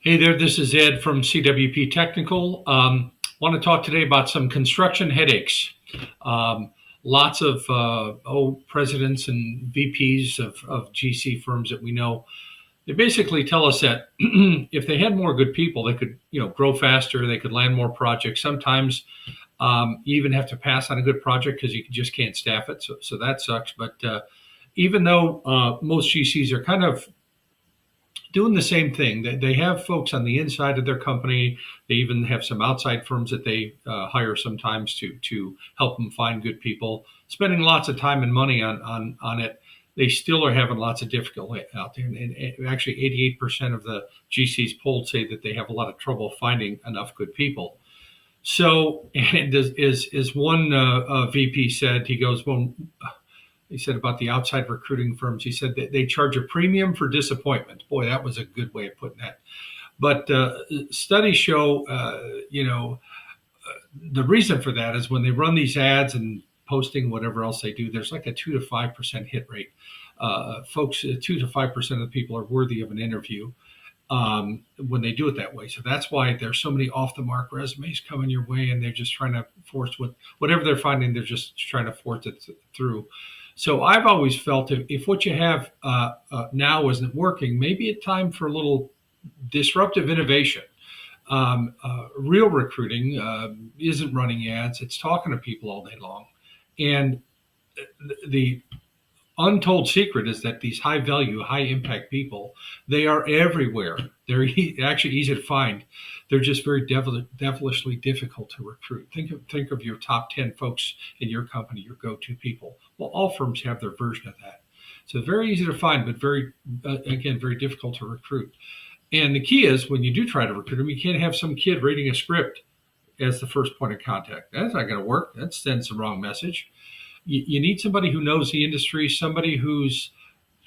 Hey there, this is Ed from CWP Technical. Want to talk today about some construction headaches. Um, Lots of presidents and VPs of GC firms that we know, they basically tell us that if they had more good people, they could grow faster, they could land more projects. Sometimes you even have to pass on a good project because you just can't staff it. So that sucks. But even though most GCs are kind of doing the same thing. They have folks on the inside of their company. They even have some outside firms that they hire sometimes to help them find good people. Spending lots of time and money on it, they still are having lots of difficulty out there. And actually, 88% of the GCs polled say that they have a lot of trouble finding enough good people. So, and as one VP said, he goes, well, he said about the outside recruiting firms, he said that they charge a premium for disappointment. Boy, that was a good way of putting that. But studies show, the reason for that is when they run these ads and posting whatever else they do, there's like a 2 to 5% hit rate. Folks, 2 to 5% of the people are worthy of an interview when they do it that way. So that's why there's so many off the mark resumes coming your way, and they're just trying to force whatever they're finding, they're just trying to force it through. So I've always felt if what you have now isn't working, maybe it's time for a little disruptive innovation. Real recruiting isn't running ads; it's talking to people all day long. And the untold secret is that these high value, high impact people, they are everywhere. They're actually easy to find. They're just very devilishly difficult to recruit. Think of your top 10 folks in your company, your go-to people. Well, all firms have their version of that. So very easy to find, but again, very difficult to recruit. And the key is when you do try to recruit them, you can't have some kid reading a script as the first point of contact. That's not going to work. That sends the wrong message. You need somebody who knows the industry, somebody who's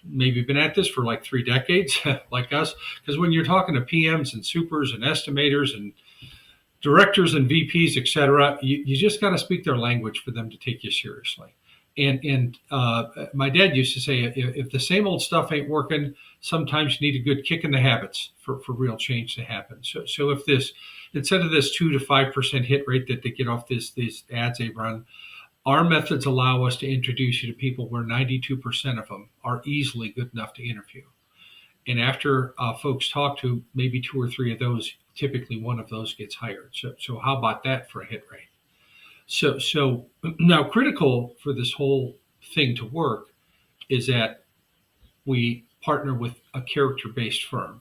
maybe been at this for like 3 decades, like us. Because when you're talking to PMs and supers and estimators and directors and VPs, et cetera, you just got to speak their language for them to take you seriously. And my dad used to say, if the same old stuff ain't working, sometimes you need a good kick in the habits for real change to happen. So if this, instead of this 2 to 5% hit rate that they get off these ads they run, our methods allow us to introduce you to people where 92% of them are easily good enough to interview. And after folks talk to maybe two or three of those, typically one of those gets hired. So how about that for a hit rate? So now critical for this whole thing to work is that we partner with a character-based firm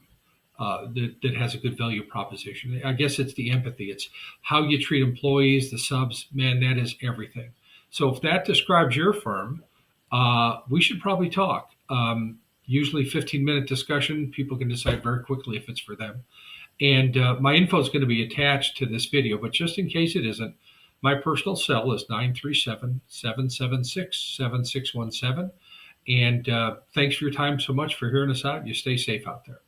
that has a good value proposition. I guess it's the empathy. It's how you treat employees, the subs. Man, that is everything. So if that describes your firm, we should probably talk. Usually 15-minute discussion. People can decide very quickly if it's for them. And my info is going to be attached to this video, but just in case it isn't, my personal cell is 937-776-7617. And thanks for your time so much for hearing us out. You stay safe out there.